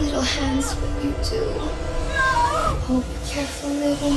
Little hands, what you do. Oh, be careful, little.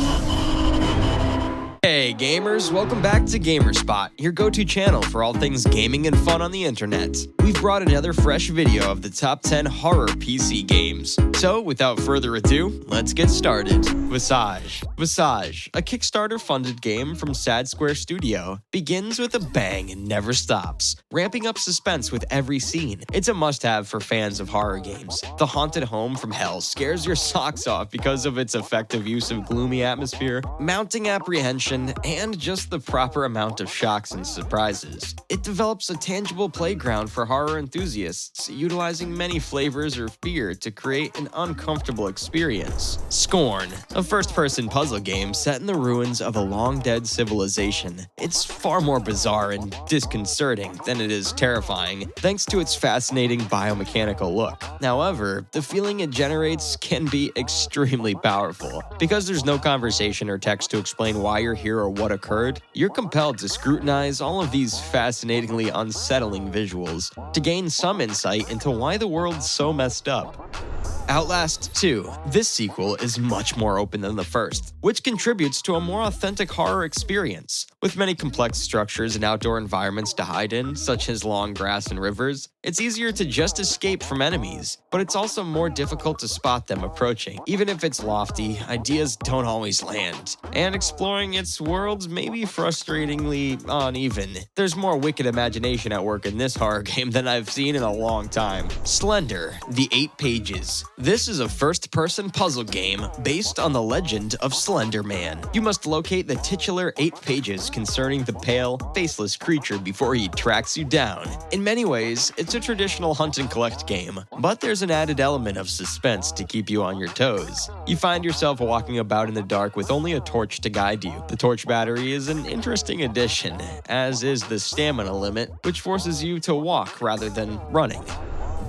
Hey gamers, welcome back to Gamerspot, your go-to channel for all things gaming and fun on the internet. We've brought another fresh video of the top 10 horror PC games. So without further ado, let's get started. Visage. Visage, a Kickstarter-funded game from Sad Square Studio, begins with a bang and never stops, ramping up suspense with every scene. It's a must-have for fans of horror games. The haunted home from hell scares your socks off because of its effective use of gloomy atmosphere, mounting apprehension, and just the proper amount of shocks and surprises. It develops a tangible playground for horror enthusiasts, utilizing many flavors or fear to create an uncomfortable experience. Scorn, a first-person puzzle game set in the ruins of a long-dead civilization. It's far more bizarre and disconcerting than it is terrifying, thanks to its fascinating biomechanical look. However, the feeling it generates can be extremely powerful. Because there's no conversation or text to explain why you're here or what occurred, you're compelled to scrutinize all of these fascinatingly unsettling visuals to gain some insight into why the world's so messed up. Outlast 2. This sequel is much more open than the first, which contributes to a more authentic horror experience. With many complex structures and outdoor environments to hide in, such as long grass and rivers, it's easier to just escape from enemies, but it's also more difficult to spot them approaching. Even if it's lofty, ideas don't always land, and exploring its worlds may be frustratingly uneven. There's more wicked imagination at work in this horror game than I've seen in a long time. Slender, The 8 Pages. This is a first-person puzzle game based on the legend of Slender Man. You must locate the titular 8 pages concerning the pale, faceless creature before he tracks you down. In many ways, it's a traditional hunt and collect game, but there's an added element of suspense to keep you on your toes. You find yourself walking about in the dark with only a torch to guide you. The torch battery is an interesting addition, as is the stamina limit, which forces you to walk rather than running.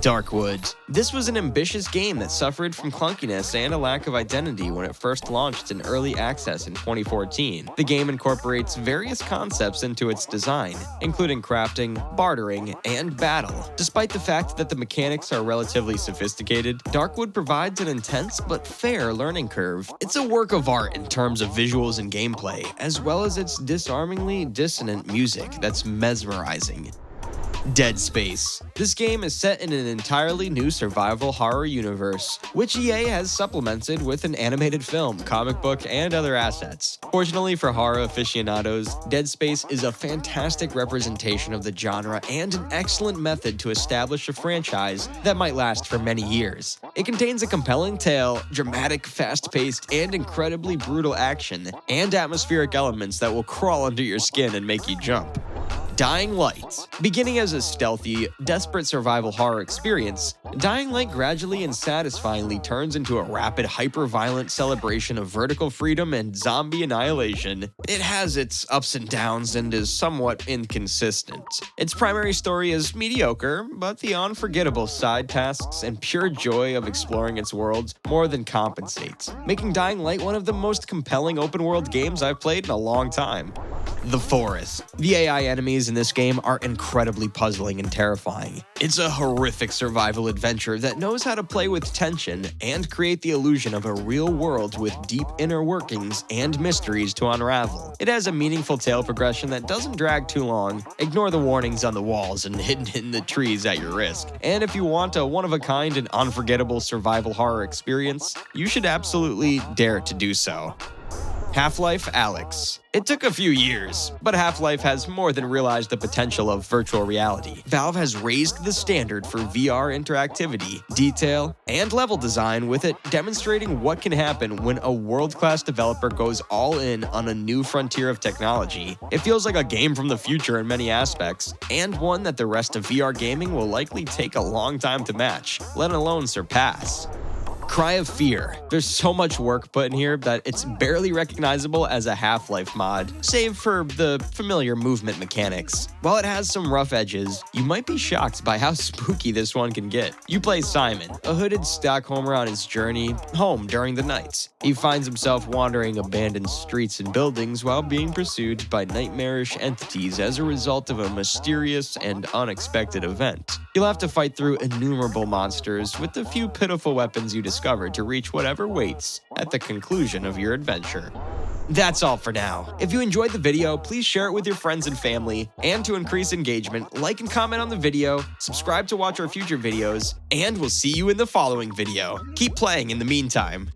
Darkwood. This was an ambitious game that suffered from clunkiness and a lack of identity when it first launched in early access in 2014. The game incorporates various concepts into its design, including crafting, bartering, and battle. Despite the fact that the mechanics are relatively sophisticated, Darkwood provides an intense but fair learning curve. It's a work of art in terms of visuals and gameplay, as well as its disarmingly dissonant music that's mesmerizing. Dead Space. This game is set in an entirely new survival horror universe, which EA has supplemented with an animated film, comic book, and other assets. Fortunately for horror aficionados, Dead Space is a fantastic representation of the genre and an excellent method to establish a franchise that might last for many years. It contains a compelling tale, dramatic, fast-paced, and incredibly brutal action, and atmospheric elements that will crawl under your skin and make you jump. Dying Light. Beginning as a stealthy, desperate survival horror experience, Dying Light gradually and satisfyingly turns into a rapid, hyper-violent celebration of vertical freedom and zombie annihilation. It has its ups and downs and is somewhat inconsistent. Its primary story is mediocre, but the unforgettable side tasks and pure joy of exploring its world more than compensates, making Dying Light one of the most compelling open-world games I've played in a long time. The Forest. The AI enemies in this game are incredibly puzzling and terrifying. It's a horrific survival adventure that knows how to play with tension and create the illusion of a real world with deep inner workings and mysteries to unravel. It has a meaningful tale progression that doesn't drag too long. Ignore the warnings on the walls and hidden in the trees at your risk. And if you want a one-of-a-kind and unforgettable survival horror experience, you should absolutely dare to do so. Half-Life Alyx. It took a few years, but Half-Life has more than realized the potential of virtual reality. Valve has raised the standard for VR interactivity, detail, and level design, with it demonstrating what can happen when a world-class developer goes all in on a new frontier of technology. It feels like a game from the future in many aspects, and one that the rest of VR gaming will likely take a long time to match, let alone surpass. Cry of Fear. There's so much work put in here that it's barely recognizable as a Half-Life mod, save for the familiar movement mechanics. While it has some rough edges, you might be shocked by how spooky this one can get. You play Simon, a hooded Stockholmer on his journey home during the night. He finds himself wandering abandoned streets and buildings while being pursued by nightmarish entities as a result of a mysterious and unexpected event. You'll have to fight through innumerable monsters with the few pitiful weapons you discover to reach whatever waits at the conclusion of your adventure. That's all for now. If you enjoyed the video, please share it with your friends and family, and to increase engagement, like and comment on the video, subscribe to watch our future videos, and we'll see you in the following video. Keep playing in the meantime.